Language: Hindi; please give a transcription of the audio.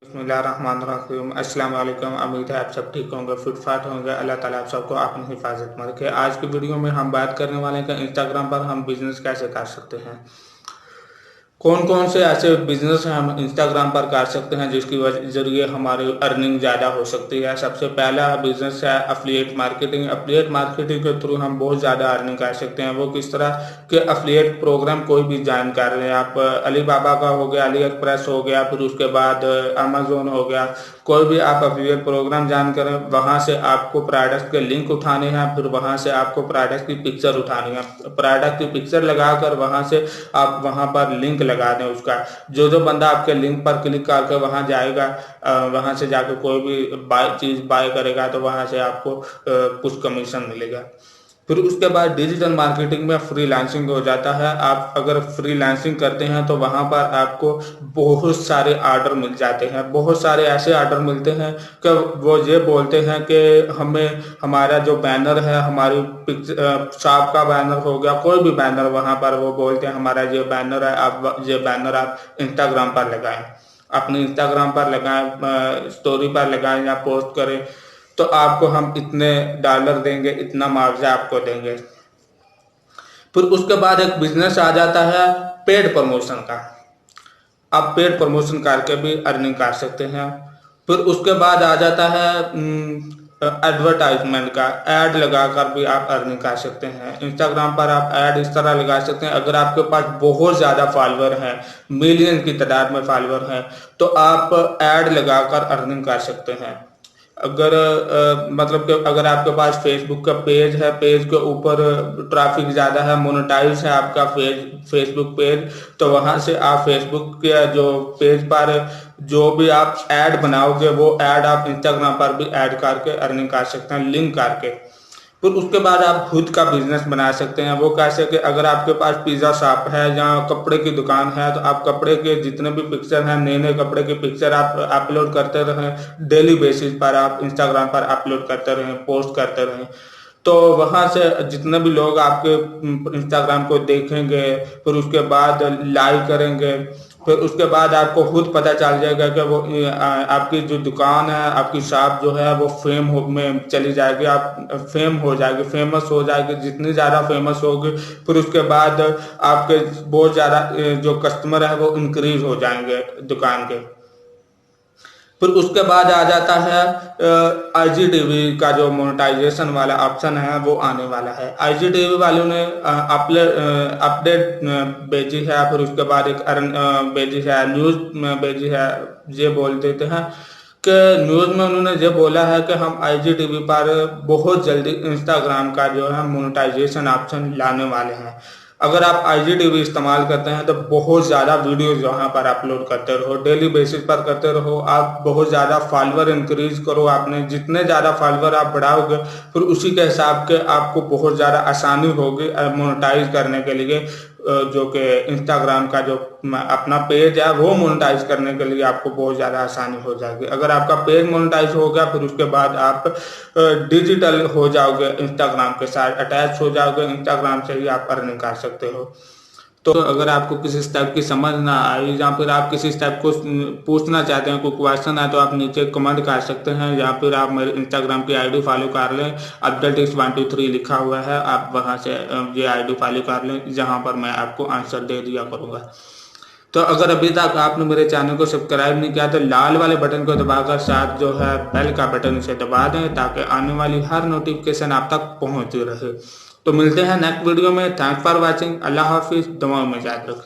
बिस्मिल्लाहिर्रहमानिर्रहीम। अस्सलाम वालेकुम। उम्मीद है आप सब ठीक होंगे, फिट फाट होंगे। अल्लाह ताला आप सबको अपनी हिफाजत में रखे। आज की वीडियो में हम बात करने वाले हैं कि इंस्टाग्राम पर हम बिजनेस कैसे कर सकते हैं। कौन कौन से ऐसे बिजनेस हैं हम इंस्टाग्राम पर कर सकते हैं जिसकी वजह जरिए हमारी अर्निंग ज़्यादा हो सकती है। सबसे पहला बिजनेस है अफिलिएट मार्केटिंग। अफिलिएट मार्केटिंग के थ्रू हम बहुत ज़्यादा अर्निंग कर सकते हैं। वो किस तरह के अफिलिएट प्रोग्राम कोई भी ज्वाइन कर रहे हैं आप, अली बाबा का हो गया, अली एक्सप्रेस हो गया, फिर उसके बाद अमेजोन हो गया, कोई भी आप अफिलिएट प्रोग्राम ज्वाइन करें, वहाँ से आपको प्रोडक्ट के लिंक उठाने हैं, फिर वहाँ से आपको प्रोडक्ट की पिक्चर उठानी है। प्रोडक्ट की पिक्चर लगाकर वहाँ से आप वहाँ पर लिंक लगा दें उसका। जो जो बंदा आपके लिंक पर क्लिक करके वहाँ जाएगा, वहाँ से जाकर कोई भी चीज़ बाय करेगा तो वहाँ से आपको कुछ कमीशन मिलेगा। फिर उसके बाद डिजिटल मार्केटिंग में फ्रीलांसिंग हो जाता है। आप अगर फ्रीलांसिंग करते हैं तो वहाँ पर आपको बहुत सारे ऑर्डर मिल जाते हैं। बहुत सारे ऐसे ऑर्डर मिलते हैं कि वो ये बोलते हैं कि हमें हमारा जो बैनर है, हमारी शॉप का बैनर हो गया, कोई भी बैनर, वहाँ पर वो बोलते हैं हमारा ये बैनर है, आप ये बैनर आप इंस्टाग्राम पर लगाएं, अपने इंस्टाग्राम पर लगाएं, स्टोरी पर लगाएं या पोस्ट करें, तो आपको हम इतने डॉलर देंगे, इतना मुआवजा आपको देंगे। फिर उसके बाद एक बिजनेस आ जाता है पेड प्रमोशन का। आप पेड प्रमोशन करके भी अर्निंग कर सकते हैं। फिर उसके बाद आ जाता है एडवर्टाइजमेंट का। ऐड लगाकर भी आप अर्निंग कर सकते हैं। इंस्टाग्राम पर आप ऐड इस तरह लगा सकते हैं, अगर आपके पास बहुत ज़्यादा फॉलोअर हैं, मिलियन की तादाद में फॉलोअर हैं, तो आप ऐड लगाकर अर्निंग कर सकते हैं। अगर मतलब कि अगर आपके पास फेसबुक का पेज है, पेज के ऊपर ट्रैफिक ज़्यादा है, मोनेटाइज है आपका फेसबुक पेज, तो वहाँ से आप फेसबुक के जो पेज पर जो भी आप ऐड बनाओगे वो ऐड आप इंस्टाग्राम पर भी ऐड करके अर्निंग कर सकते हैं, लिंक करके। फिर उसके बाद आप खुद का बिजनेस बना सकते हैं। वो कैसे कि अगर आपके पास पिज़्ज़ा शॉप है या कपड़े की दुकान है, तो आप कपड़े के जितने भी पिक्चर हैं, नए नए कपड़े की पिक्चर आप अपलोड करते रहें, डेली बेसिस पर आप इंस्टाग्राम पर अपलोड करते रहें, पोस्ट करते रहें, तो वहाँ से जितने भी लोग आपके इंस्टाग्राम को देखेंगे, फिर उसके बाद लाइक करेंगे, फिर उसके बाद आपको खुद पता चल जाएगा कि वो आपकी जो दुकान है, आपकी शॉप जो है वो में चली जाएगी, आप फेम हो जाएगी, फेमस हो जाएगी। जितनी ज़्यादा फेमस होगी, फिर उसके बाद आपके बहुत ज़्यादा जो कस्टमर है वो इंक्रीज हो जाएंगे दुकान के। फिर उसके बाद आ जाता है आईजीटीवी का जो मोनेटाइजेशन वाला ऑप्शन है वो आने वाला है। आईजीटीवी वालों ने अपडेट भेजी है, फिर उसके बाद एक भेजी है, न्यूज़ भेजी है। ये बोल देते हैं कि न्यूज़ में उन्होंने ये बोला है कि हम आईजीटीवी पर बहुत जल्दी इंस्टाग्राम का जो है मोनेटाइजेशन ऑप्शन लाने वाले हैं। अगर आप आईजीटीवी इस्तेमाल करते हैं तो बहुत ज़्यादा वीडियोज़ वहाँ पर अपलोड करते रहो, डेली बेसिस पर करते रहो, आप बहुत ज़्यादा फॉलोअर इंक्रीज करो। आपने जितने ज़्यादा फॉलोअर आप बढ़ाओगे, फिर उसी के हिसाब के आपको बहुत ज़्यादा आसानी होगी मोनेटाइज करने के लिए। जो कि इंस्टाग्राम का जो अपना पेज है वो मोनेटाइज करने के लिए आपको बहुत ज़्यादा आसानी हो जाएगी। अगर आपका पेज मोनेटाइज हो गया, फिर उसके बाद आप डिजिटल हो जाओगे, इंस्टाग्राम के साथ अटैच हो जाओगे, इंस्टाग्राम से ही आप अर्निंग कर सकते हो। तो अगर आपको किसी स्टेप की समझ ना आई या फिर आप किसी स्टेप को पूछना चाहते हैं, कोई क्वेश्चन है, तो आप नीचे कमेंट कर सकते हैं, या फिर आप मेरे इंस्टाग्राम की आईडी फॉलो कर लें। अब्दुल 123 लिखा हुआ है, आप वहां से ये आईडी फॉलो कर लें, जहां पर मैं आपको आंसर दे दिया करूँगा। तो अगर अभी तक आपने मेरे चैनल को सब्सक्राइब नहीं किया तो लाल वाले बटन को दबाकर साथ जो है बेल का बटन इसे दबा दें, ताकि आने वाली हर नोटिफिकेशन आप तक पहुंचती रहे। तो मिलते हैं नेक्स्ट वीडियो में। Thanks for watching. अल्लाह हाफिज़। दुआओं में याद रखें।